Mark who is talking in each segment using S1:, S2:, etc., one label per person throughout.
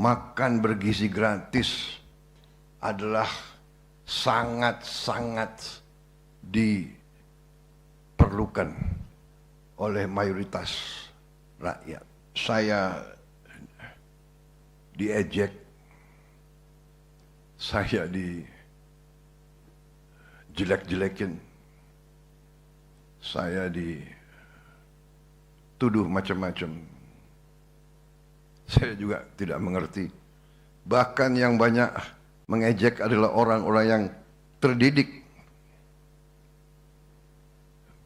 S1: makan bergizi gratis adalah sangat-sangat diperlukan oleh mayoritas rakyat. Saya diejek, saya dijelek-jelekin, saya dituduh macam-macam. Saya juga tidak mengerti. Bahkan yang banyak mengejek adalah orang-orang yang terdidik.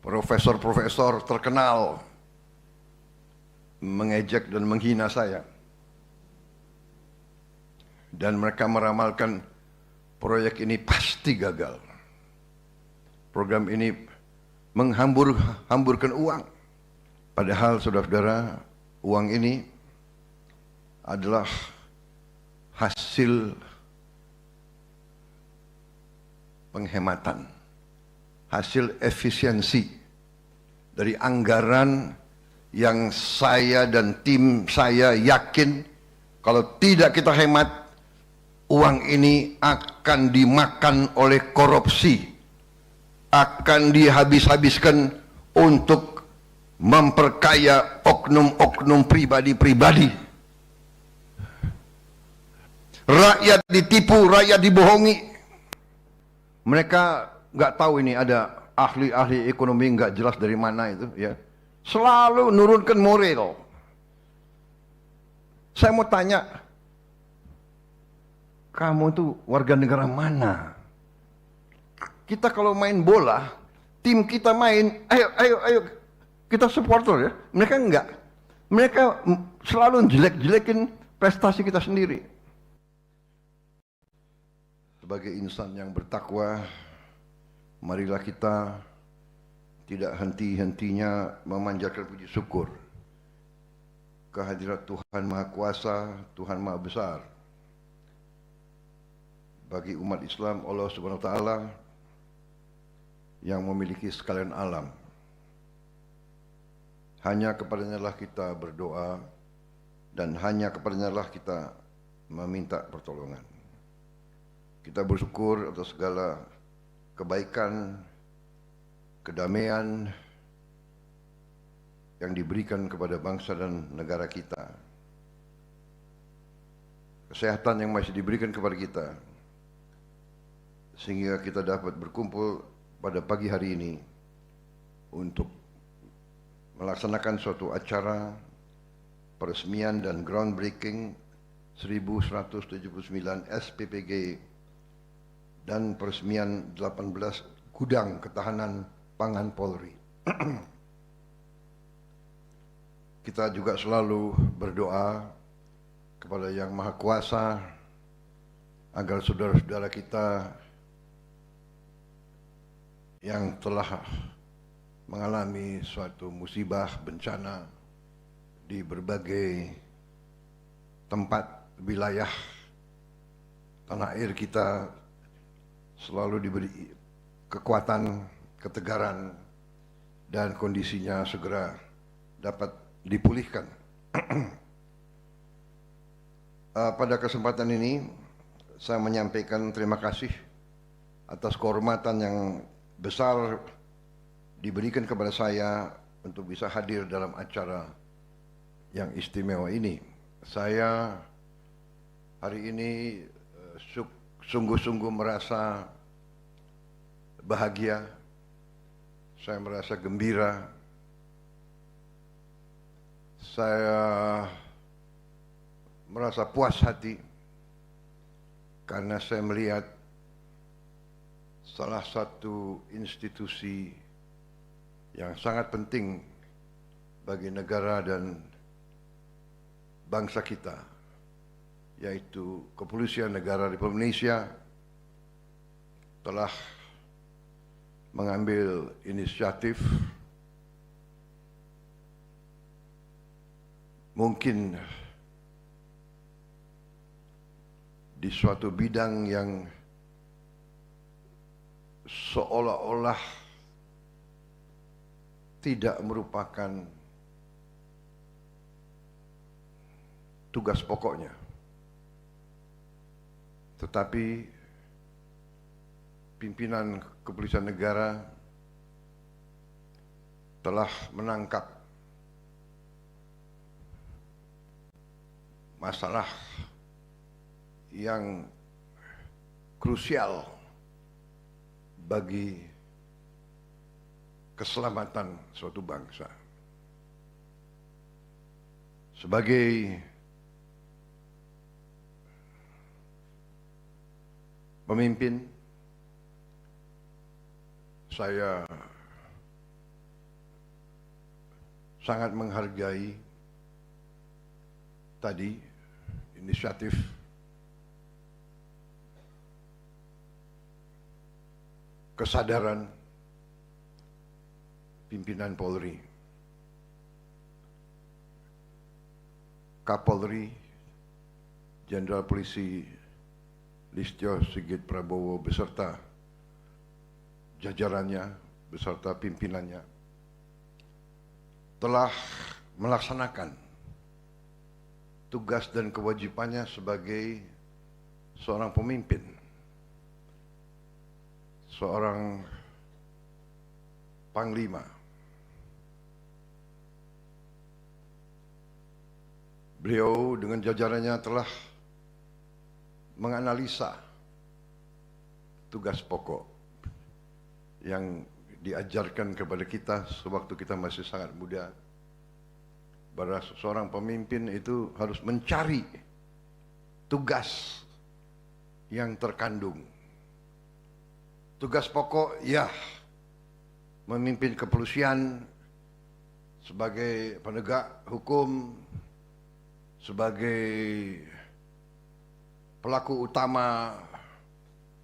S1: Profesor-profesor terkenal mengejek dan menghina saya. Dan mereka meramalkan proyek ini pasti gagal. Program ini menghamburkan uang. Padahal saudara-saudara, uang ini adalah hasil penghematan, hasil efisiensi dari anggaran yang saya dan tim saya yakin kalau tidak kita hemat, uang ini akan dimakan oleh korupsi, akan dihabis-habiskan untuk memperkaya oknum-oknum pribadi-pribadi. Rakyat ditipu, rakyat dibohongi. Mereka nggak tahu ini ada ahli-ahli ekonomi nggak jelas dari mana itu, ya. Selalu nurunkan moral. Saya mau tanya, kamu tuh warga negara mana? Kita kalau main bola, tim kita main, ayo, kita supporter ya. Mereka enggak. Mereka selalu jelek-jelekin prestasi kita sendiri. Sebagai insan yang bertakwa, marilah kita tidak henti-hentinya memanjatkan puji syukur kehadirat Tuhan Maha Kuasa, Tuhan Maha Besar. Bagi umat Islam, Allah Subhanahu wa taala yang memiliki sekalian alam. Hanya kepadanya lah kita berdoa dan hanya kepadanya lah kita meminta pertolongan. Kita bersyukur atas segala kebaikan, kedamaian yang diberikan kepada bangsa dan negara kita. Kesehatan yang masih diberikan kepada kita. Sehingga kita dapat berkumpul pada pagi hari ini untuk melaksanakan suatu acara peresmian dan groundbreaking 1179 SPPG dan peresmian 18 gudang ketahanan pangan Polri. Kita juga selalu berdoa kepada Yang Maha Kuasa agar saudara-saudara kita yang telah mengalami suatu musibah bencana di berbagai tempat wilayah tanah air kita selalu diberi kekuatan, ketegaran, dan kondisinya segera dapat dipulihkan. Pada kesempatan ini saya menyampaikan terima kasih atas kehormatan yang besar diberikan kepada saya untuk bisa hadir dalam acara yang istimewa ini. Saya hari ini sungguh-sungguh merasa bahagia, saya merasa gembira, saya merasa puas hati karena saya melihat salah satu institusi yang sangat penting bagi negara dan bangsa kita, yaitu Kepolisian Negara Republik Indonesia, telah mengambil inisiatif mungkin di suatu bidang yang seolah-olah tidak merupakan tugas pokoknya. Tetapi pimpinan kepolisian negara telah menangkap masalah yang krusial bagi keselamatan suatu bangsa. Sebagai pemimpin, saya sangat menghargai tadi inisiatif kesadaran pimpinan Polri. Kapolri Jenderal Polisi Listio Sigit Prabowo beserta jajarannya, beserta pimpinannya telah melaksanakan tugas dan kewajibannya sebagai seorang pemimpin, seorang panglima. Beliau dengan jajarannya telah menganalisa tugas pokok yang diajarkan kepada kita sewaktu kita masih sangat muda, bahwa seorang pemimpin itu harus mencari tugas yang terkandung. Tugas pokok, ya, memimpin kepolisian sebagai penegak hukum, sebagai pelaku utama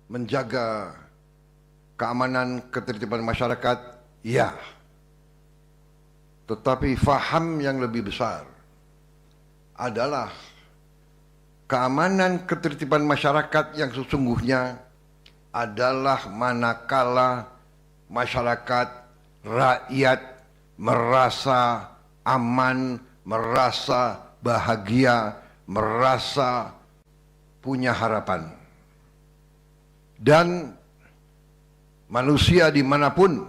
S1: menjaga keamanan ketertiban masyarakat, ya. Tetapi faham yang lebih besar adalah keamanan ketertiban masyarakat yang sesungguhnya adalah manakala masyarakat, rakyat merasa aman, merasa bahagia, merasa punya harapan. Dan manusia dimanapun,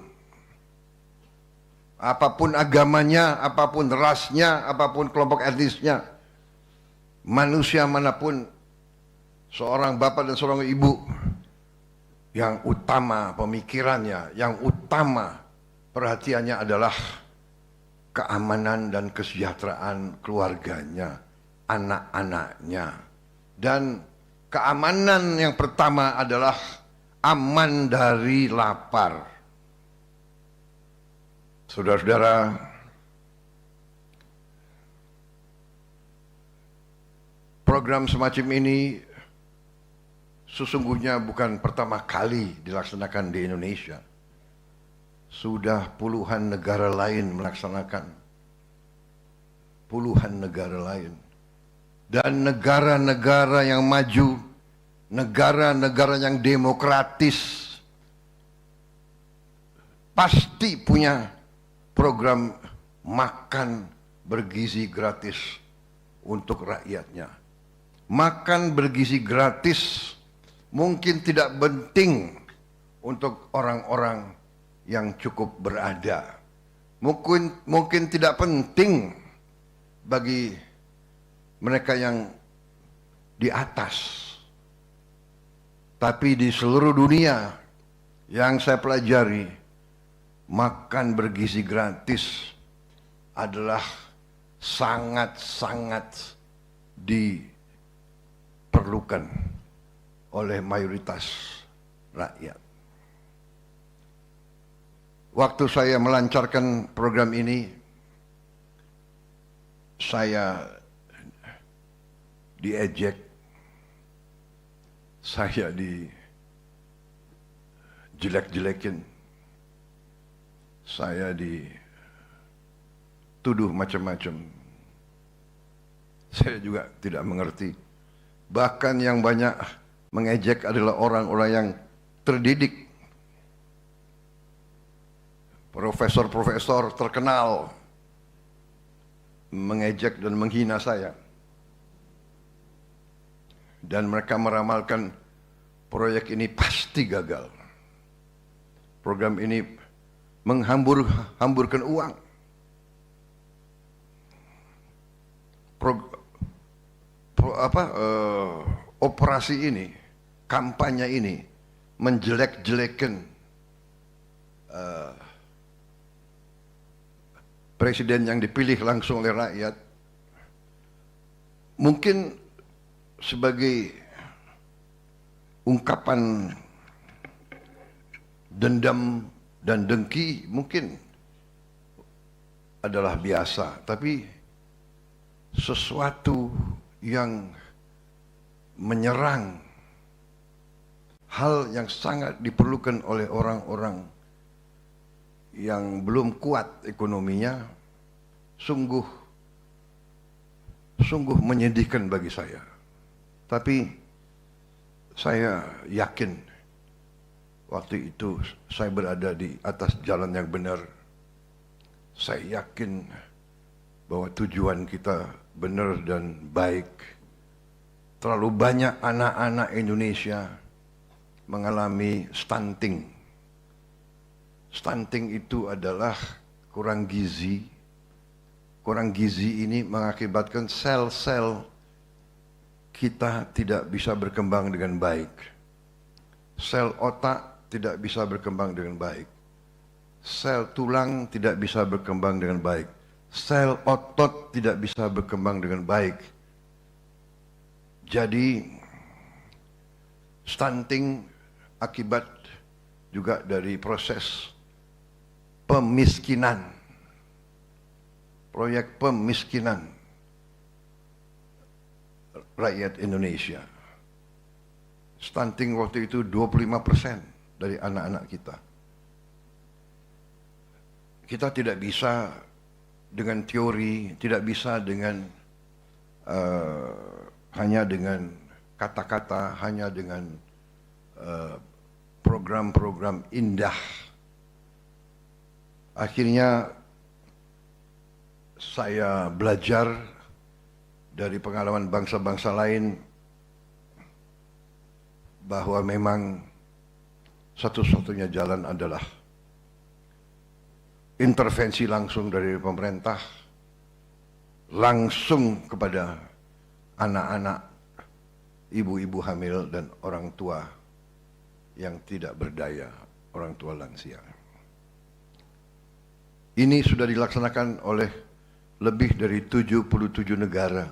S1: apapun agamanya, apapun rasnya, apapun kelompok etnisnya, manusia manapun, seorang bapak dan seorang ibu, yang utama pemikirannya, yang utama perhatiannya adalah keamanan dan kesejahteraan keluarganya, anak-anaknya. Dan keamanan yang pertama adalah aman dari lapar. Saudara-saudara, program semacam ini sesungguhnya bukan pertama kali dilaksanakan di Indonesia. Sudah puluhan negara lain melaksanakan. Puluhan negara lain. Dan negara-negara yang maju, negara-negara yang demokratis, pasti punya program makan bergizi gratis untuk rakyatnya. Makan bergizi gratis mungkin tidak penting untuk orang-orang yang cukup berada. Mungkin tidak penting bagi mereka yang di atas. Tapi di seluruh dunia yang saya pelajari, makan bergizi gratis adalah sangat-sangat diperlukan oleh mayoritas rakyat. Waktu saya melancarkan program ini, saya diejek, saya dijelek-jelekin, saya dituduh macam-macam. Saya juga tidak mengerti. Bahkan yang banyak mengejek adalah orang-orang yang terdidik, profesor-profesor terkenal mengejek dan menghina saya. dan mereka meramalkan proyek ini pasti gagal. Program ini menghamburkan uang. Operasi ini, kampanye ini menjelek-jelekan presiden yang dipilih langsung oleh rakyat, mungkin sebagai ungkapan dendam dan dengki mungkin adalah biasa, tapi sesuatu yang menyerang hal yang sangat diperlukan oleh orang-orang yang belum kuat ekonominya, sungguh menyedihkan bagi saya. Tapi saya yakin waktu itu saya berada di atas jalan yang benar. Saya yakin bahwa tujuan kita benar dan baik. Terlalu banyak anak-anak Indonesia mengalami stunting. Stunting itu adalah kurang gizi. Kurang gizi ini mengakibatkan sel-sel kita tidak bisa berkembang dengan baik. Sel otak tidak bisa berkembang dengan baik. Sel tulang tidak bisa berkembang dengan baik. Sel otot tidak bisa berkembang dengan baik. Jadi stunting akibat juga dari proses pemiskinan, proyek pemiskinan rakyat Indonesia. Stunting waktu itu 25% dari anak-anak kita. Kita tidak bisa dengan teori, tidak bisa dengan hanya dengan kata-kata, hanya dengan program-program indah. Akhirnya saya belajar dari pengalaman bangsa-bangsa lain bahwa memang satu-satunya jalan adalah intervensi langsung dari pemerintah, langsung kepada anak-anak, ibu-ibu hamil dan orang tua yang tidak berdaya, orang tua lansia. Ini sudah dilaksanakan oleh lebih dari 77 negara.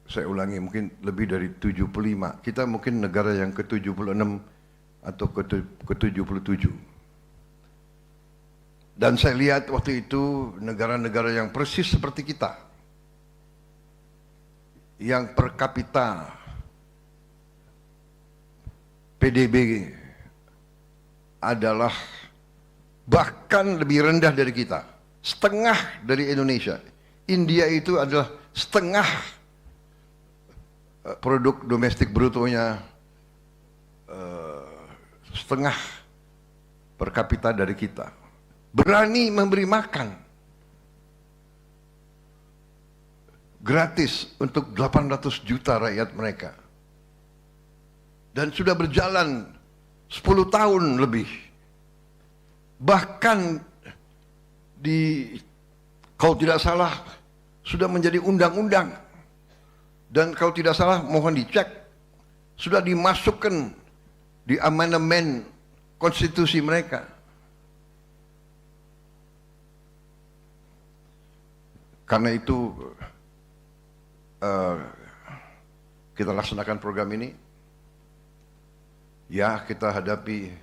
S1: Saya ulangi, mungkin lebih dari 75. Kita mungkin negara yang ke-76 atau ke-77. Dan saya lihat waktu itu negara-negara yang persis seperti kita, yang per kapita PDB adalah bahkan lebih rendah dari kita, setengah dari Indonesia. India itu adalah setengah produk domestik brutonya, setengah per kapita dari kita. Berani memberi makan gratis untuk 800 juta rakyat mereka. Dan sudah berjalan 10 tahun lebih. Bahkan kalau tidak salah sudah menjadi undang-undang, dan kalau tidak salah mohon dicek, sudah dimasukkan di amandemen konstitusi mereka. Karena itu kita laksanakan program ini. Ya, kita hadapi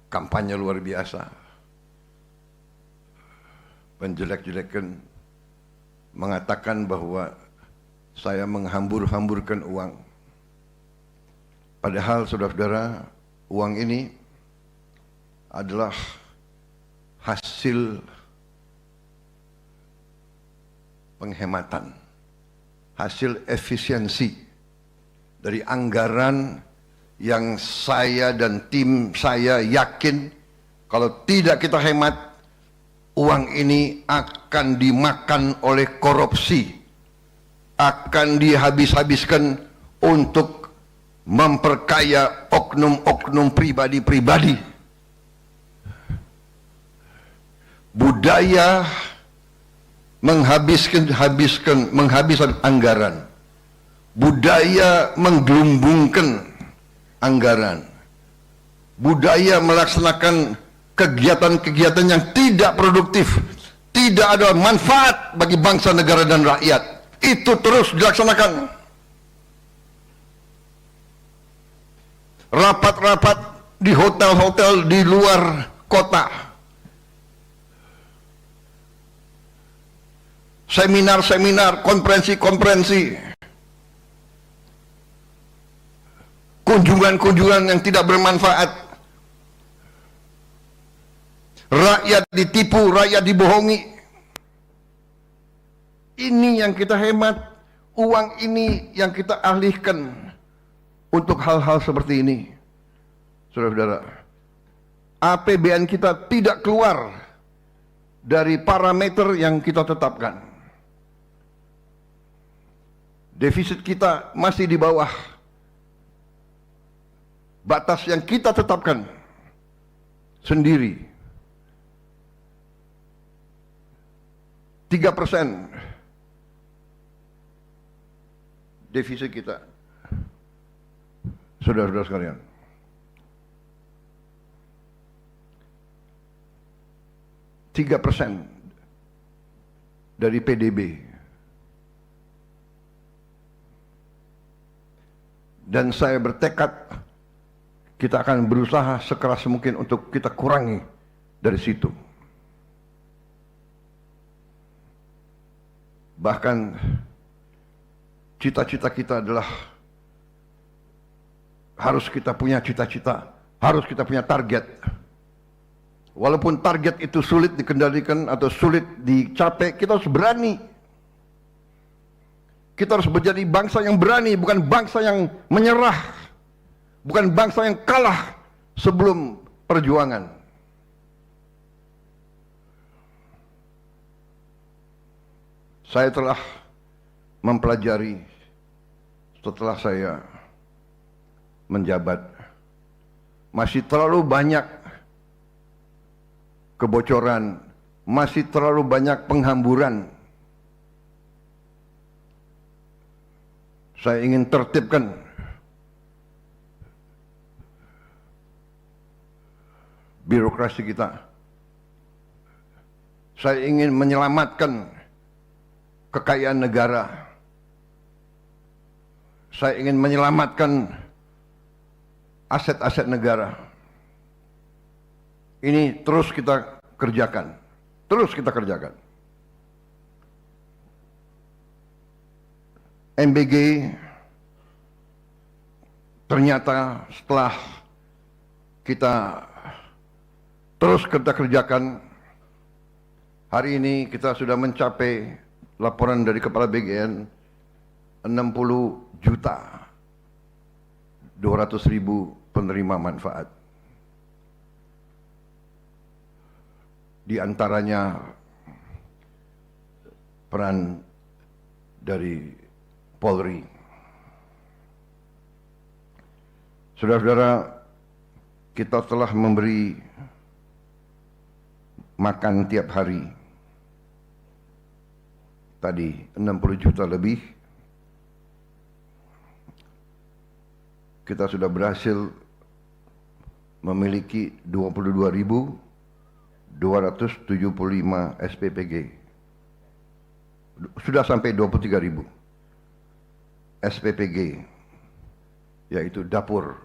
S1: kampanye luar biasa, menjelek-jelekan, mengatakan bahwa saya menghambur-hamburkan uang. Padahal saudara-saudara, uang ini adalah hasil penghematan, hasil efisiensi dari anggaran yang saya dan tim saya yakin kalau tidak kita hemat, uang ini akan dimakan oleh korupsi, akan dihabis-habiskan untuk memperkaya oknum-oknum pribadi-pribadi. Budaya menghabiskan anggaran. Budaya menggelumbungkan anggaran. Budaya melaksanakan kegiatan-kegiatan yang tidak produktif, tidak ada manfaat bagi bangsa, negara, dan rakyat. Itu terus dilaksanakan. Rapat-rapat di hotel-hotel di luar kota, seminar-seminar, konferensi-konferensi, kunjungan-kunjungan yang tidak bermanfaat. Rakyat ditipu, rakyat dibohongi. Ini yang kita hemat, uang ini yang kita alihkan untuk hal-hal seperti ini. Saudara-saudara, APBN kita tidak keluar dari parameter yang kita tetapkan. Defisit kita masih di bawah batas yang kita tetapkan sendiri. 3% defisit kita. Saudara-saudara sekalian, %3 dari PDB. Dan saya bertekad kita akan berusaha sekeras mungkin untuk kita kurangi dari situ. Bahkan cita-cita kita adalah harus kita punya cita-cita, harus kita punya target. Walaupun target itu sulit dikendalikan atau sulit dicapai, kita harus berani. Kita harus menjadi bangsa yang berani, bukan bangsa yang menyerah, bukan bangsa yang kalah sebelum perjuangan. Saya telah mempelajari setelah saya menjabat, masih terlalu banyak kebocoran, masih terlalu banyak penghamburan. Saya ingin tertibkan birokrasi kita. Saya ingin menyelamatkan kekayaan negara. Saya ingin menyelamatkan aset-aset negara. Ini terus kita kerjakan. Terus kita kerjakan. MBG ternyata setelah kita terus kita kerjakan, hari ini kita sudah mencapai laporan dari Kepala BGN 60.200.000 penerima manfaat. Di antaranya peran dari Polri. Saudara-saudara, kita telah memberi makan tiap hari. Tadi 60 juta lebih. Kita sudah berhasil memiliki 22.275 SPPG. Sudah sampai 23.000 SPPG, yaitu dapur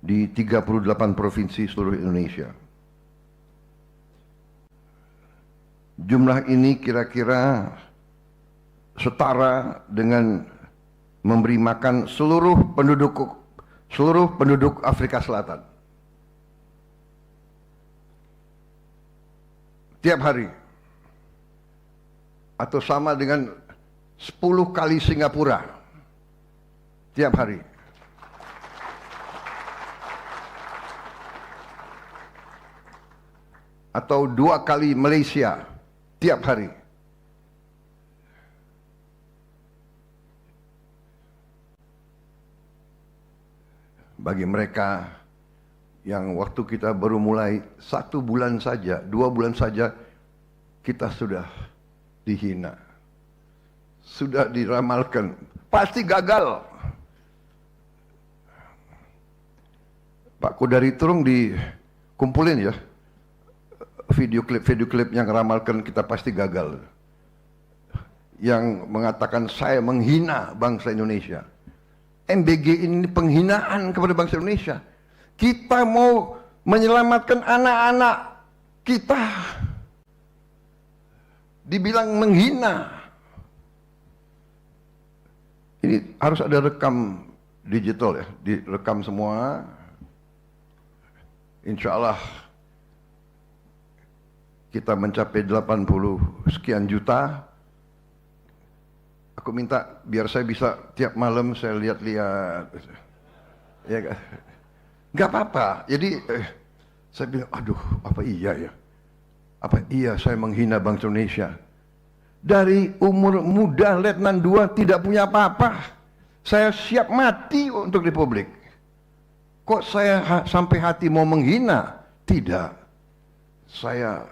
S1: di 38 provinsi seluruh Indonesia. Jumlah ini kira-kira setara dengan memberi makan seluruh penduduk Afrika Selatan. Tiap hari. Atau sama dengan 10 kali Singapura. Tiap hari. Atau 2 kali Malaysia tiap hari. bagi mereka yang waktu kita baru mulai 1 bulan saja, 2 bulan saja, kita sudah dihina, sudah diramalkan, pasti gagal. Pak Kodari Turung dikumpulin ya, video klip yang ramalkan kita pasti gagal, yang mengatakan saya menghina bangsa Indonesia. MBG ini penghinaan kepada bangsa Indonesia. Kita mau menyelamatkan anak-anak kita, dibilang menghina. Ini harus ada rekam digital ya, direkam semua. Insya Allah kita mencapai 80 sekian juta. Aku minta biar saya bisa tiap malam saya lihat-lihat. Ya kan? Gak apa-apa. Jadi saya bilang, aduh, apa iya ya? Apa iya saya menghina bangsa Indonesia? Dari umur muda Letnan 2 tidak punya apa-apa. Saya siap mati untuk Republik. Kok saya sampai hati mau menghina? Tidak. Saya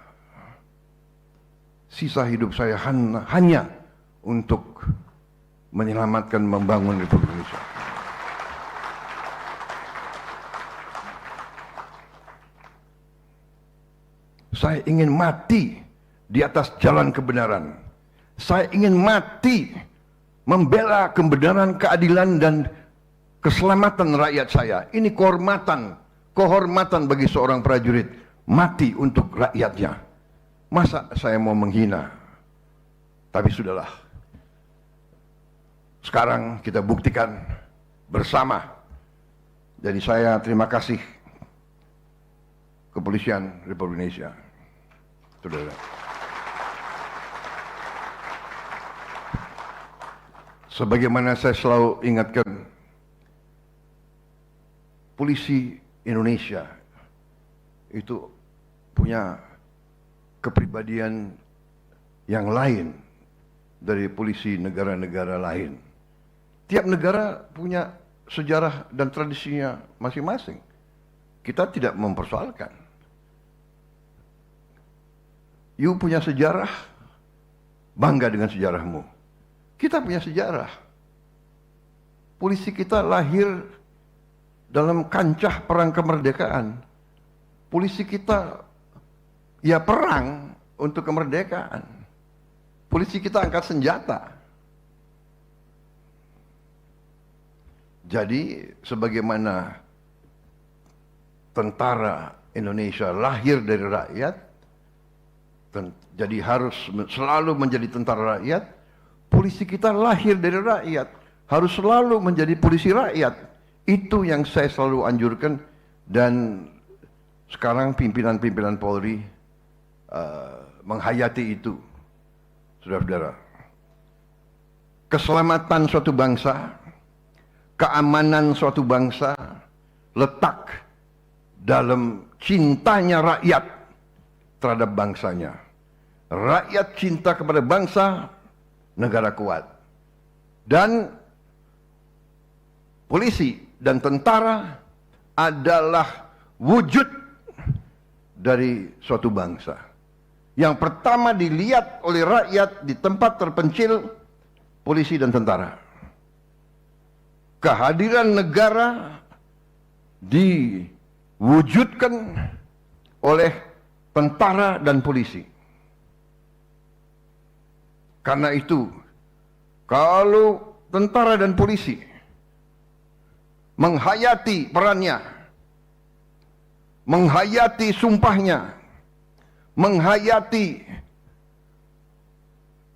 S1: sisa hidup saya hanya untuk menyelamatkan, membangun Republik Indonesia. Saya ingin mati di atas jalan kebenaran. Saya ingin mati membela kebenaran, keadilan, dan keselamatan rakyat saya. Ini kehormatan bagi seorang prajurit mati untuk rakyatnya. Masa saya mau menghina? Tapi sudahlah. Sekarang kita buktikan bersama. Jadi saya terima kasih Kepolisian Republik Indonesia. Saudara. Sebagaimana saya selalu ingatkan, polisi Indonesia itu punya kepribadian yang lain dari polisi negara-negara lain. Tiap negara punya sejarah dan tradisinya masing-masing. Kita tidak mempersoalkan. You punya sejarah, bangga dengan sejarahmu. Kita punya sejarah. Polisi kita lahir dalam kancah perang kemerdekaan. Polisi kita ya perang untuk kemerdekaan. Polisi kita angkat senjata. Jadi sebagaimana tentara Indonesia lahir dari rakyat, jadi harus selalu menjadi tentara rakyat. Polisi kita lahir dari rakyat, harus selalu menjadi polisi rakyat. Itu yang saya selalu anjurkan, dan sekarang pimpinan-pimpinan Polri menghayati itu. Saudara-saudara, keselamatan suatu bangsa, keamanan suatu bangsa letak dalam cintanya rakyat terhadap bangsanya. Rakyat cinta kepada bangsa, negara kuat. Dan polisi dan tentara adalah wujud dari suatu bangsa. Yang pertama dilihat oleh rakyat di tempat terpencil, polisi dan tentara. Kehadiran negara diwujudkan oleh tentara dan polisi. Karena itu, kalau tentara dan polisi menghayati perannya, menghayati sumpahnya, menghayati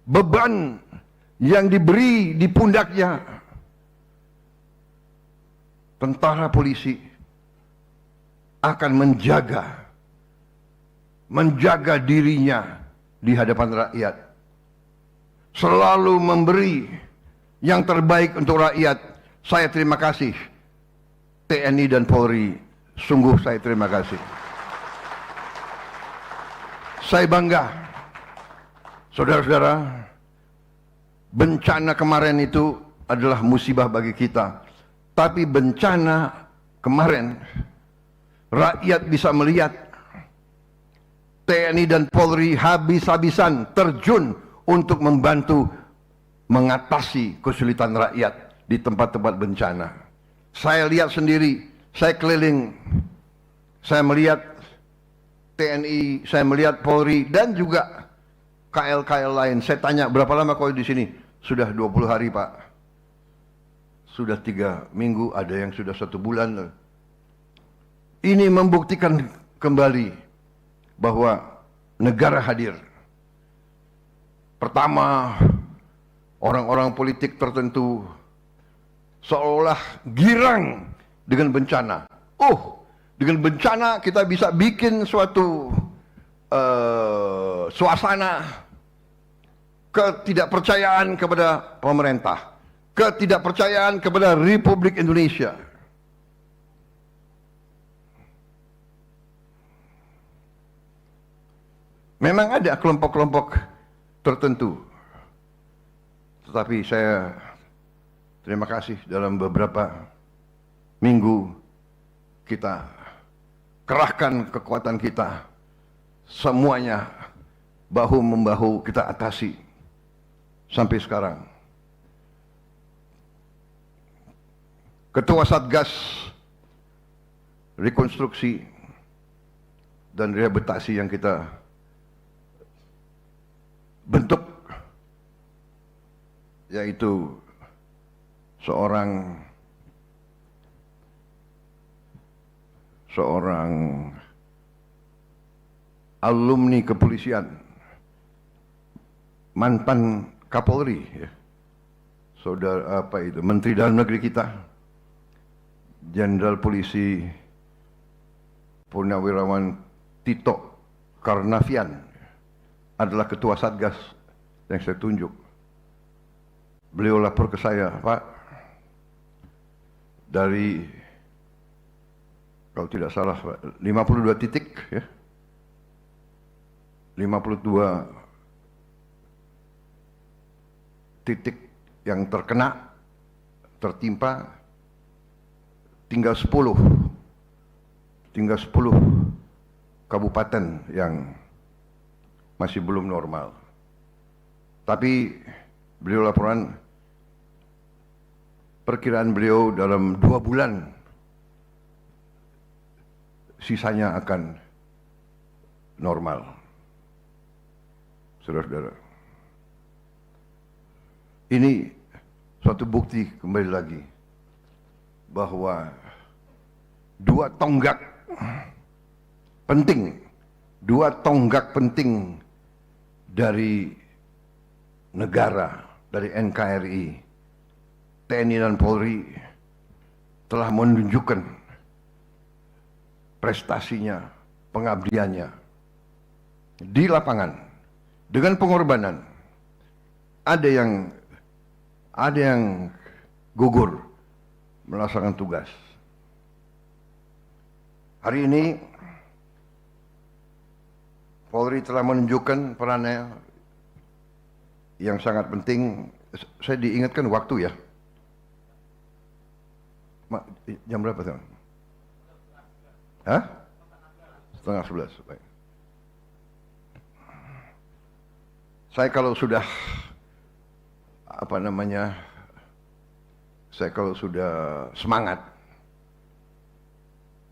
S1: beban yang diberi di pundaknya, tentara polisi akan menjaga dirinya di hadapan rakyat, selalu memberi yang terbaik untuk rakyat. Saya terima kasih TNI dan Polri, sungguh saya terima kasih. Saya bangga, saudara-saudara, bencana kemarin itu adalah musibah bagi kita, tapi bencana kemarin rakyat bisa melihat TNI dan Polri habis-habisan terjun untuk membantu mengatasi kesulitan rakyat di tempat-tempat bencana. Saya lihat sendiri, saya keliling, saya melihat TNI, saya melihat Polri dan juga KL-KL lain. Saya tanya, berapa lama kau di sini? Sudah 20 hari, Pak. Sudah 3 minggu, ada yang sudah 1 bulan. Ini membuktikan kembali bahwa negara hadir. Pertama, orang-orang politik tertentu seolah girang dengan bencana. Oh, dengan bencana kita bisa bikin suatu suasana ketidakpercayaan kepada pemerintah, ketidakpercayaan kepada Republik Indonesia. Memang ada kelompok-kelompok tertentu, tetapi saya terima kasih dalam beberapa minggu kita kerahkan kekuatan kita, semuanya bahu-membahu kita atasi sampai sekarang. Ketua Satgas Rekonstruksi dan Rehabilitasi yang kita bentuk, yaitu seorang alumni kepolisian, mantan Kapolri, ya. Saudara Menteri Dalam Negeri kita, Jenderal Polisi Purnawirawan Tito Karnavian adalah ketua Satgas yang saya tunjuk. Beliau lapor ke saya, Pak, dari, kalau tidak salah, 52 titik, ya, 52 titik yang tertimpa, tinggal 10 kabupaten yang masih belum normal. Tapi beliau laporan, perkiraan beliau dalam 2 bulan sisanya akan normal. Saudara-saudara, ini suatu bukti kembali lagi bahwa 2 tonggak penting dari negara, dari NKRI, TNI dan Polri telah menunjukkan prestasinya, pengabdiannya di lapangan dengan pengorbanan. Ada yang gugur melaksanakan tugas. Hari ini Polri telah menunjukkan perannya yang sangat penting. Saya diingatkan waktu, ya. Jam berapa, teman? Hah? 10:30. Baik. Saya kalau sudah semangat,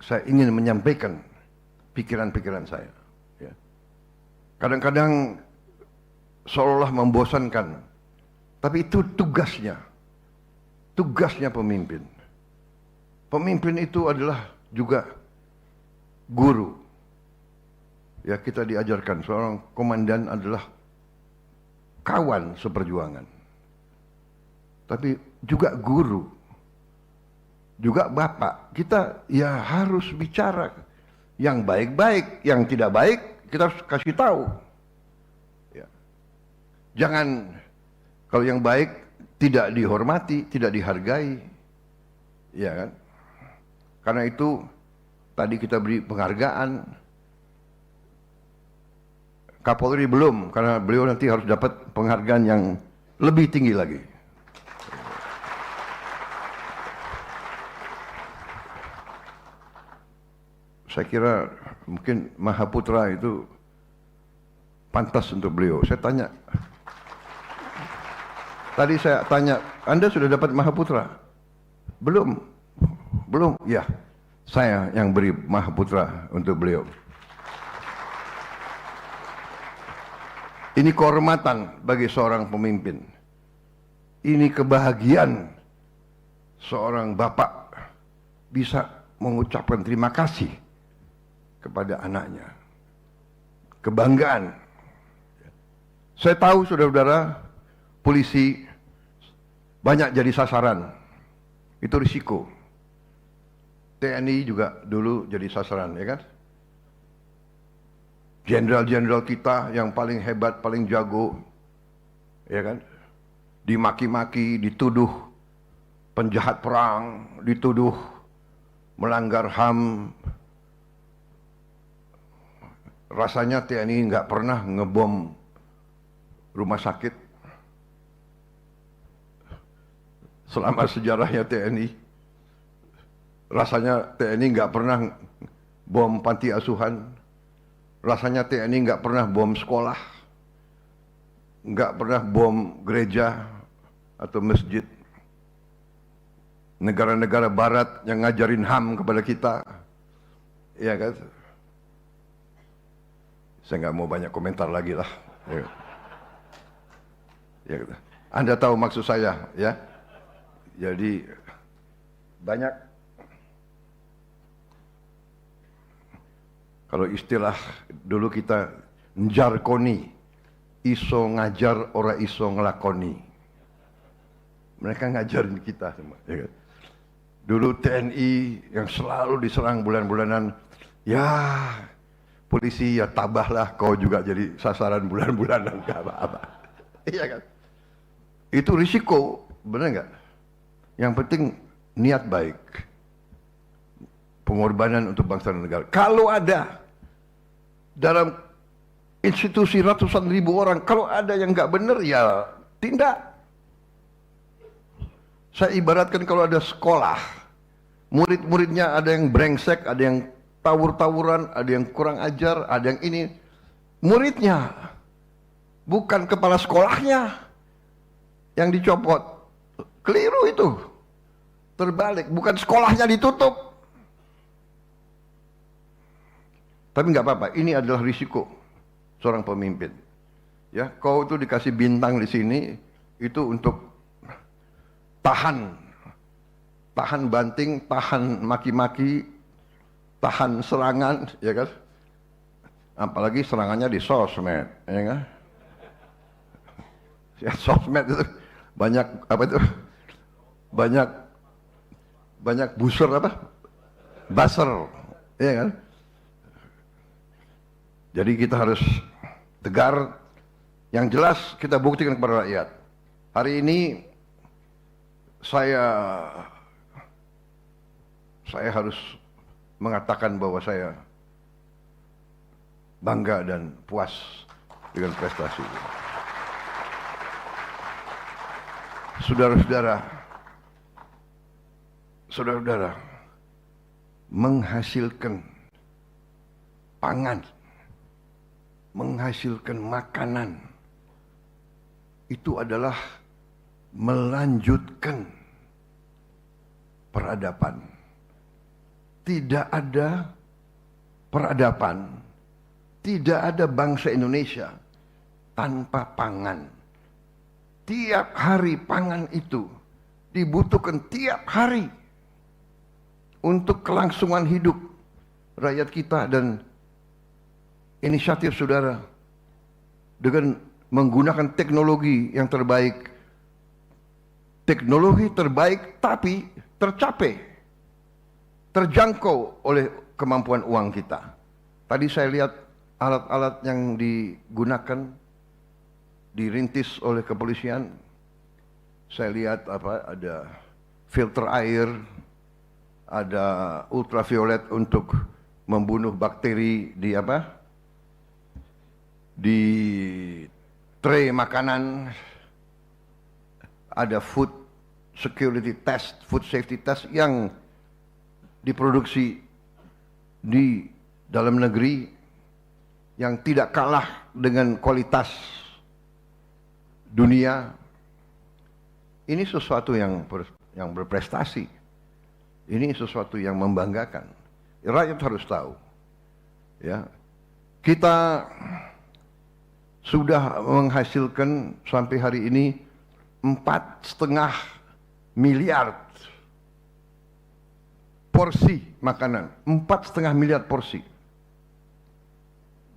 S1: saya ingin menyampaikan pikiran-pikiran saya. Ya. Kadang-kadang seolah membosankan, tapi itu tugasnya pemimpin. Pemimpin itu adalah juga guru. Ya, kita diajarkan seorang komandan adalah kawan seperjuangan, tapi juga guru, juga bapak. Kita ya harus bicara yang baik-baik, yang tidak baik kita harus kasih tahu. Ya. Jangan kalau yang baik tidak dihormati, tidak dihargai, ya kan? Karena itu tadi kita beri penghargaan. Kapolri belum, karena beliau nanti harus dapat penghargaan yang lebih tinggi lagi. Saya kira mungkin Mahaputra itu pantas untuk beliau. Saya tanya, tadi saya tanya, Anda sudah dapat Mahaputra? Belum, belum. Ya, saya yang beri Mahaputra untuk beliau. Ini kehormatan bagi seorang pemimpin. Ini kebahagiaan seorang bapak bisa mengucapkan terima kasih kepada anaknya. Kebanggaan. Saya tahu saudara-saudara, polisi banyak jadi sasaran. Itu risiko. TNI juga dulu jadi sasaran, ya kan? Jenderal-jenderal kita yang paling hebat, paling jago, ya kan? Dimaki-maki, dituduh penjahat perang, dituduh melanggar HAM. Rasanya TNI nggak pernah ngebom rumah sakit selama sejarahnya TNI. Rasanya TNI nggak pernah bom panti asuhan. Rasanya TNI nggak pernah bom sekolah, nggak pernah bom gereja atau masjid. Negara-negara Barat yang ngajarin HAM kepada kita, ya kan? Saya nggak mau banyak komentar lagi lah. Ya, Anda tahu maksud saya, ya. Jadi banyak, kalau istilah dulu kita njarkoni, iso ngajar ora iso ngelakoni. Mereka ngajarin kita semua. Ya kan? Dulu TNI yang selalu diserang bulan-bulanan, ya polisi ya tabahlah kau juga jadi sasaran bulan-bulanan, gak apa-apa. Iya kan? Itu risiko, benar nggak? Yang penting niat baik, pengorbanan untuk bangsa dan negara. Kalau ada dalam institusi ratusan ribu orang, kalau ada yang nggak benar ya tindak. Saya ibaratkan kalau ada sekolah, murid-muridnya ada yang brengsek, ada yang tawur-tawuran, ada yang kurang ajar, ada yang ini. Muridnya, bukan kepala sekolahnya yang dicopot. Keliru itu. Terbalik, bukan sekolahnya ditutup. Tapi nggak apa-apa, ini adalah risiko seorang pemimpin. Ya, kau itu dikasih bintang di sini itu untuk tahan banting, tahan maki-maki, tahan serangan, ya kan? Apalagi serangannya di sosmed, ya kan? Ya, sosmed itu banyak apa itu? Banyak buzzer apa? Buzzer, ya kan? Jadi kita harus tegar. Yang jelas kita buktikan kepada rakyat. Hari ini saya harus mengatakan bahwa saya bangga dan puas dengan prestasi. Saudara-saudara, menghasilkan pangan, menghasilkan makanan, itu adalah melanjutkan peradaban. Tidak ada peradaban, tidak ada bangsa Indonesia tanpa pangan. Tiap hari pangan itu dibutuhkan tiap hari untuk kelangsungan hidup rakyat kita, dan inisiatif saudara dengan menggunakan teknologi yang terbaik. Teknologi terbaik tapi tercapai, terjangkau oleh kemampuan uang kita. Tadi saya lihat alat-alat yang digunakan, dirintis oleh kepolisian. Saya lihat ada filter air, ada ultraviolet untuk membunuh bakteri di tray makanan. Ada food security test, food safety test yang diproduksi di dalam negeri yang tidak kalah dengan kualitas dunia, ini sesuatu yang berprestasi. Ini sesuatu yang membanggakan. Rakyat harus tahu. Ya, kita sudah menghasilkan sampai hari ini 4,5 miliar porsi makanan, 4,5 miliar porsi.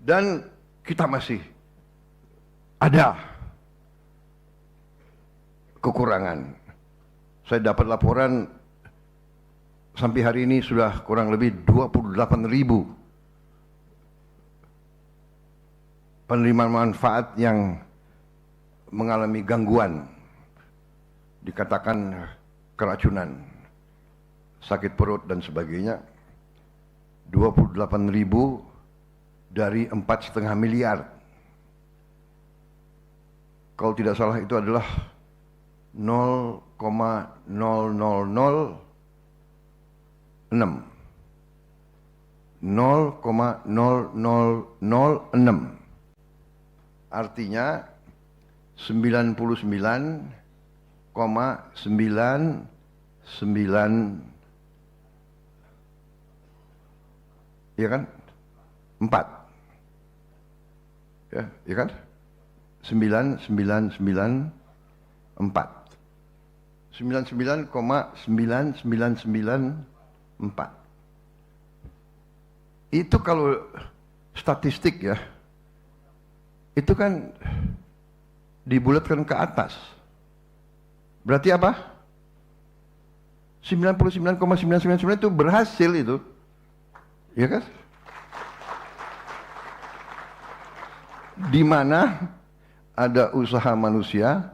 S1: Dan kita masih ada kekurangan. Saya dapat laporan sampai hari ini sudah kurang lebih 28.000 penerima manfaat yang mengalami gangguan, dikatakan keracunan, sakit perut dan sebagainya. 28.000 dari 4,5 miliar. Kalau tidak salah itu adalah 0,0006. 0,0006. Artinya 99,99, ya kan? 4. Ya kan? 9994. 99,9994. Itu kalau statistik ya, itu kan dibulatkan ke atas. Berarti apa? 99,999 itu berhasil itu. Ya kan? Di mana ada usaha manusia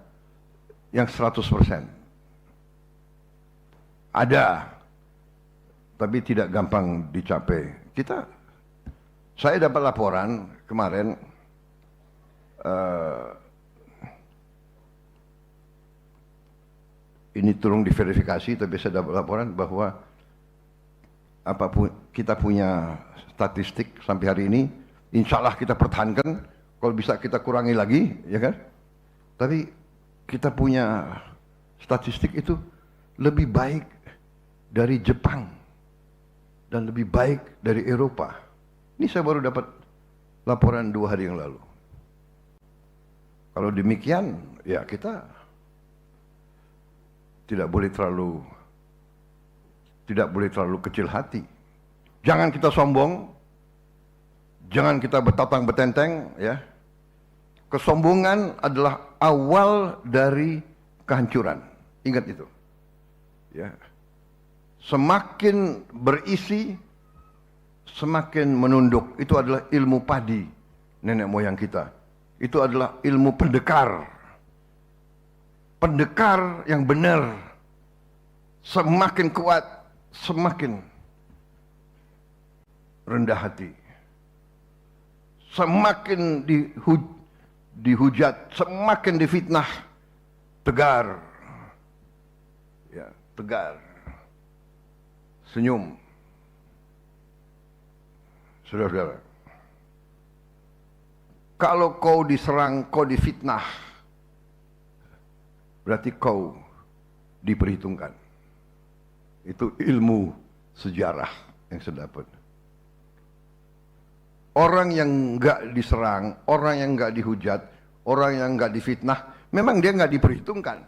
S1: yang 100%. Ada, tapi tidak gampang dicapai. Saya dapat laporan kemarin, ini tolong diverifikasi, tapi saya dapat laporan bahwa apapun kita punya statistik sampai hari ini, insya Allah kita pertahankan, kalau bisa kita kurangi lagi, ya kan? Tapi kita punya statistik itu lebih baik dari Jepang dan lebih baik dari Eropa. Ini saya baru dapat laporan 2 hari yang lalu. Kalau demikian, ya kita tidak boleh terlalu kecil hati. Jangan kita sombong, jangan kita bertatang betenteng, ya. Kesombongan adalah awal dari kehancuran. Ingat itu. Ya. Semakin berisi, semakin menunduk. Itu adalah ilmu padi nenek moyang kita. Itu adalah ilmu pendekar. Pendekar yang benar. Semakin kuat, semakin rendah hati. Semakin dihujat, semakin difitnah, tegar. Ya, tegar. Senyum. Saudara-saudara, kalau kau diserang, kau difitnah, berarti kau diperhitungkan. Itu ilmu sejarah yang saya dapat. Orang yang enggak diserang, orang yang enggak dihujat, orang yang enggak difitnah, memang dia enggak diperhitungkan.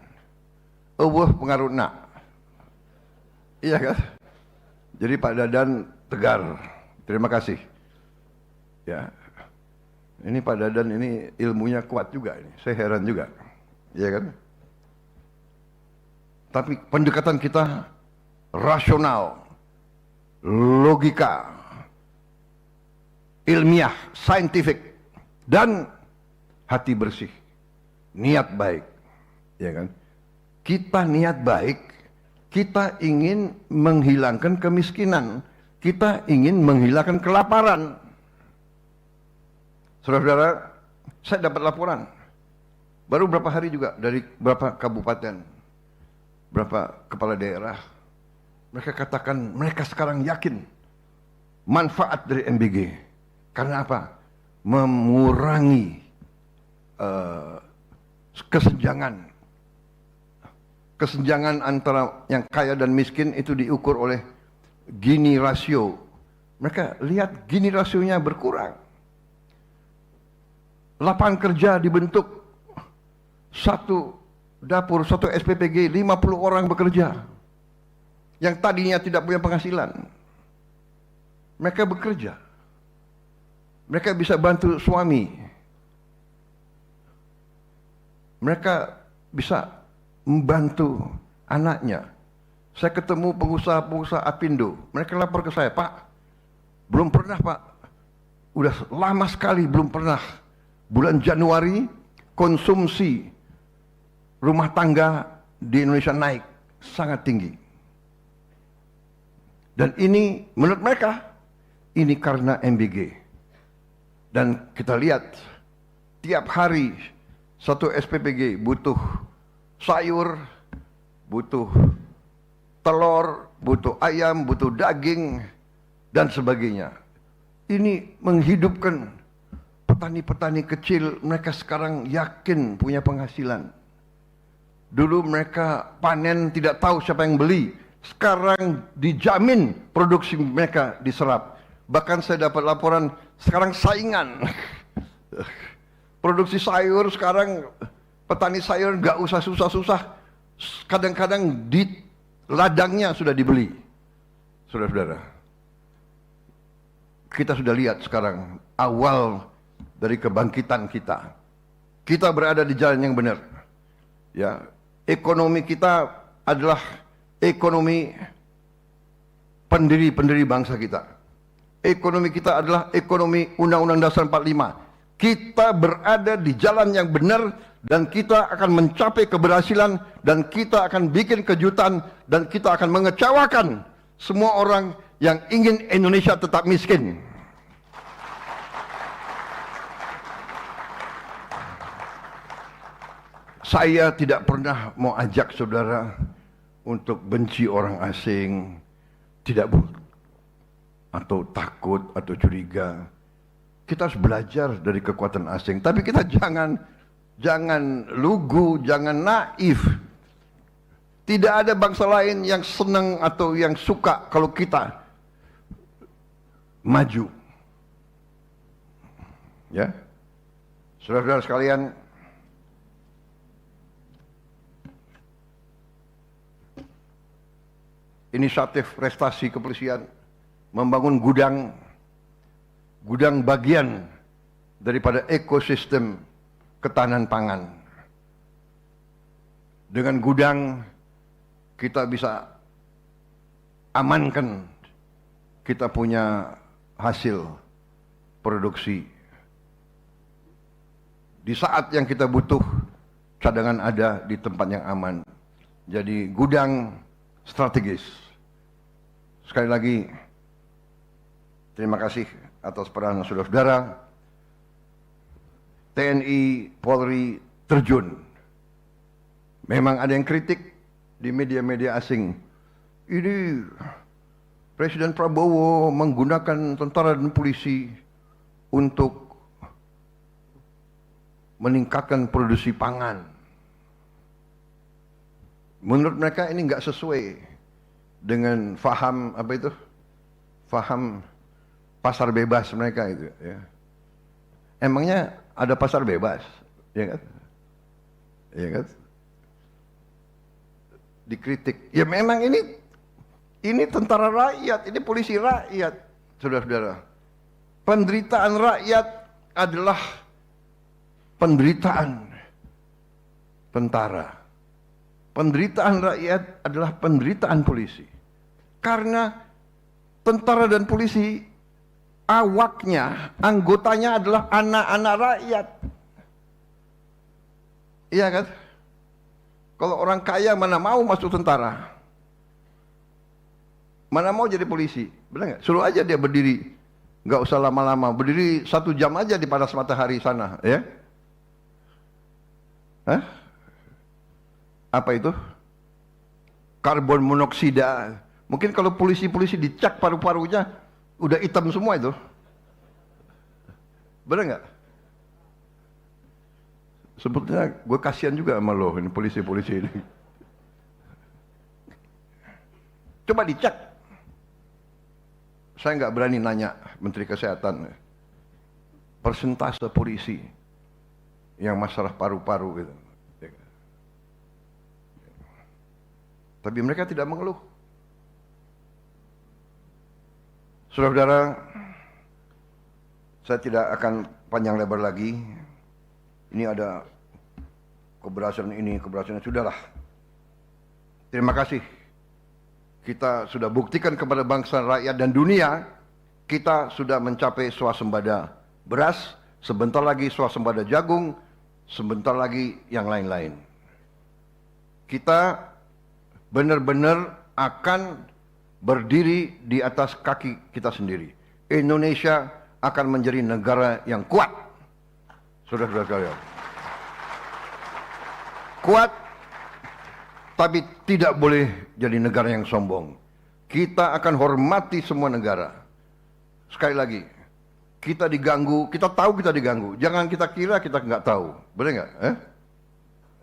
S1: Allah pengaruh nak. Iya kan? Jadi Pak Dadan tegar. Terima kasih. Ya. Ini Pak Dadan ini ilmunya kuat juga ini. Saya heran juga. Iya kan? Tapi pendekatan kita rasional, logika, ilmiah, saintifik, dan hati bersih, niat baik, ya kan? Kita niat baik, kita ingin menghilangkan kemiskinan, kita ingin menghilangkan kelaparan. Saudara-saudara, saya dapat laporan, baru berapa hari juga dari beberapa kabupaten, berapa kepala daerah, mereka katakan mereka sekarang yakin manfaat dari MBG. Karena apa? Mengurangi kesenjangan antara yang kaya dan miskin itu diukur oleh Gini rasio. Mereka lihat Gini rasionya berkurang. Lapangan kerja dibentuk, satu dapur, satu SPPG, 50 orang bekerja. Yang tadinya tidak punya penghasilan. Mereka bekerja. Mereka bisa bantu suami. Mereka bisa membantu anaknya. Saya ketemu pengusaha-pengusaha Apindo. Mereka lapor ke saya, Pak, belum pernah Pak. Udah lama sekali belum pernah. Bulan Januari konsumsi rumah tangga di Indonesia naik sangat tinggi. Dan ini menurut mereka, ini karena MBG. Dan kita lihat tiap hari satu SPPG butuh sayur, butuh telur, butuh ayam, butuh daging, dan sebagainya. Ini menghidupkan petani-petani kecil. Mereka sekarang yakin punya penghasilan. Dulu mereka panen tidak tahu siapa yang beli. Sekarang dijamin produksi mereka diserap. Bahkan saya dapat laporan sekarang saingan. Produksi sayur sekarang petani sayur nggak usah susah-susah. Kadang-kadang di ladangnya sudah dibeli. Saudara-saudara, kita sudah lihat sekarang awal dari kebangkitan kita. Kita berada di jalan yang benar. Ya, ekonomi kita adalah ekonomi pendiri bangsa kita. Ekonomi kita adalah ekonomi Undang-Undang Dasar 45. Kita berada di jalan yang benar dan kita akan mencapai keberhasilan dan kita akan bikin kejutan dan kita akan mengecewakan semua orang yang ingin Indonesia tetap miskin. Saya tidak pernah mau ajak saudara untuk benci orang asing, tidak boleh, atau takut atau curiga. Kita harus belajar dari kekuatan asing, tapi kita jangan lugu, jangan naif. Tidak ada bangsa lain yang senang atau yang suka kalau kita maju. Ya, saudara-saudara sekalian, inisiatif prestasi kepolisian membangun gudang bagian daripada ekosistem ketahanan pangan. Dengan gudang kita bisa amankan kita punya hasil produksi. Di saat yang kita butuh, cadangan ada di tempat yang aman. Jadi gudang strategis. Sekali lagi, terima kasih atas peranan saudara-saudara. TNI, Polri terjun. Memang ada yang kritik di media-media asing. Ini Presiden Prabowo menggunakan tentara dan polisi untuk meningkatkan produksi pangan. Menurut mereka ini nggak sesuai dengan faham apa itu? Faham pasar bebas mereka itu. Ya. Emangnya ada pasar bebas, ya kan? Ya kan? Dikritik. Ya memang ini tentara rakyat, ini polisi rakyat, saudara-saudara. Penderitaan rakyat adalah penderitaan tentara. Penderitaan rakyat adalah penderitaan polisi. Karena tentara dan polisi awaknya, anggotanya adalah anak-anak rakyat. Iya kan? Kalau orang kaya mana mau masuk tentara? Mana mau jadi polisi? Benar nggak? Suruh aja dia berdiri. Nggak usah lama-lama. Berdiri 1 jam aja di panas matahari sana. Ya? Hah? Apa itu? Karbon monoksida. Mungkin kalau polisi-polisi dicek paru-parunya, udah hitam semua itu. Benar nggak? Sebetulnya gue kasihan juga sama lo, ini polisi-polisi ini. Coba dicek. Saya nggak berani nanya Menteri Kesehatan. Persentase polisi yang masalah paru-paru gitu. Tapi mereka tidak mengeluh. Saudara-saudara, saya tidak akan panjang lebar lagi. Ini ada keberhasilan ini, keberhasilan sudahlah. Terima kasih. Kita sudah buktikan kepada bangsa, rakyat, dan dunia, kita sudah mencapai swasembada beras, sebentar lagi swasembada jagung, sebentar lagi yang lain-lain. Kita benar-benar akan berdiri di atas kaki kita sendiri. Indonesia akan menjadi negara yang kuat. Saudara-saudara sekalian. Kuat, tapi tidak boleh jadi negara yang sombong. Kita akan hormati semua negara. Sekali lagi, kita diganggu, kita tahu kita diganggu. Jangan kita kira kita nggak tahu. Boleh nggak?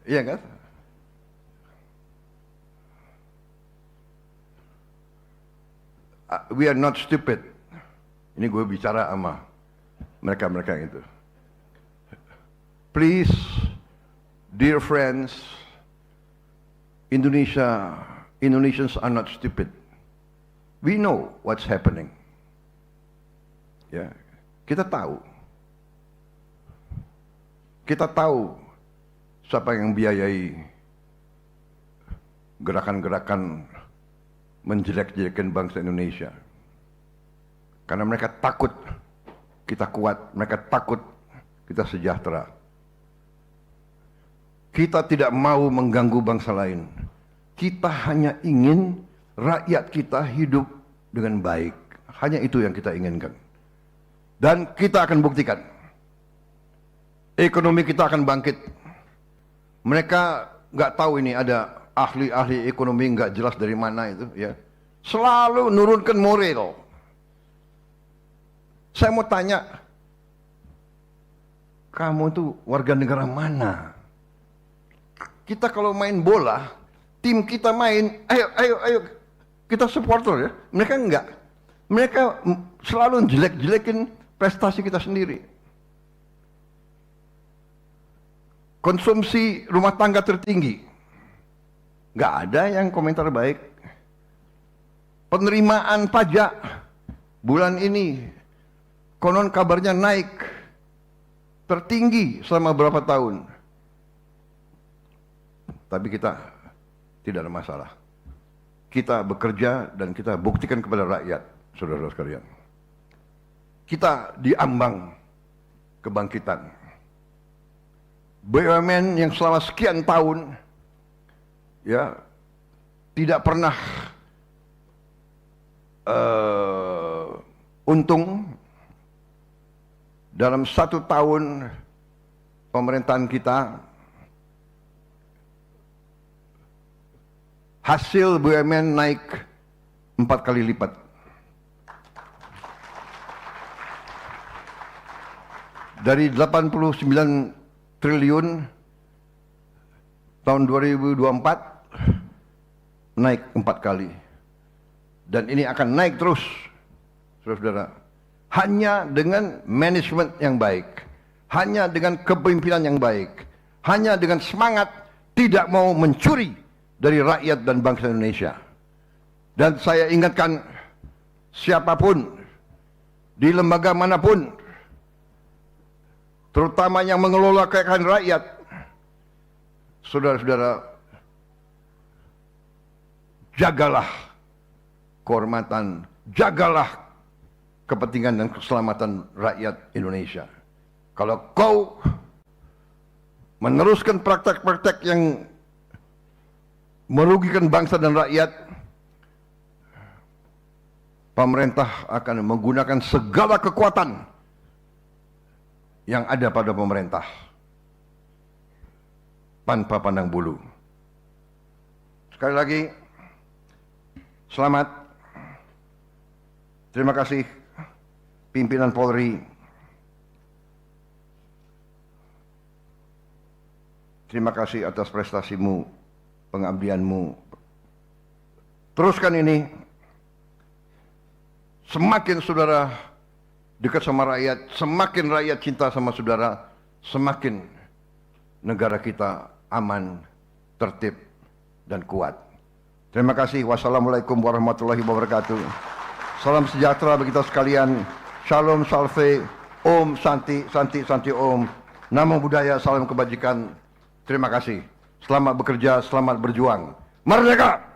S1: Iya kan? We are not stupid. Ini gue bicara sama mereka-mereka itu. Please, dear friends, Indonesians are not stupid. We know what's happening. Ya, kita tahu. Kita tahu siapa yang biayai gerakan-gerakan menjelek-jelekan bangsa Indonesia. Karena mereka takut kita kuat, mereka takut kita sejahtera. Kita tidak mau mengganggu bangsa lain. Kita hanya ingin rakyat kita hidup dengan baik. Hanya itu yang kita inginkan. Dan kita akan buktikan. Ekonomi kita akan bangkit. Mereka nggak tahu ini ada ahli-ahli ekonomi nggak jelas dari mana itu, ya. Selalu nurunkan moral. Saya mau tanya, kamu tuh warga negara mana? Kita kalau main bola, tim kita main, ayo, kita supporter ya. Mereka enggak. Mereka selalu jelek-jelekin prestasi kita sendiri. Konsumsi rumah tangga tertinggi. Nggak ada yang komentar baik. Penerimaan pajak bulan ini konon kabarnya naik tertinggi selama berapa tahun. Tapi kita tidak ada masalah. Kita bekerja dan kita buktikan kepada rakyat, saudara-saudara sekalian. Kita diambang kebangkitan. BUMN yang selama sekian tahun ya tidak pernah untung, dalam 1 tahun pemerintahan kita hasil BUMN naik 4 kali lipat. Dari 89 triliun tahun 2024 naik 4 kali. Dan ini akan naik terus, saudara-saudara. Hanya dengan manajemen yang baik, hanya dengan kepemimpinan yang baik, hanya dengan semangat tidak mau mencuri dari rakyat dan bangsa Indonesia. Dan saya ingatkan, siapapun di lembaga manapun, terutama yang mengelola kekayaan rakyat, saudara-saudara, jagalah kehormatan, jagalah kepentingan dan keselamatan rakyat Indonesia. Kalau kau meneruskan praktek-praktek yang merugikan bangsa dan rakyat, pemerintah akan menggunakan segala kekuatan yang ada pada pemerintah tanpa pandang bulu. Sekali lagi, selamat. Terima kasih pimpinan Polri, terima kasih atas prestasimu, pengabdianmu. Teruskan ini. Semakin saudara dekat sama rakyat, semakin rakyat cinta sama saudara, semakin negara kita aman, tertib, dan kuat. Terima kasih. Wassalamualaikum warahmatullahi wabarakatuh. Salam sejahtera bagi kita sekalian. Shalom, salve, om, santi, santi, santi, om. Namo Buddhaya, salam kebajikan. Terima kasih. Selamat bekerja, selamat berjuang. Merdeka!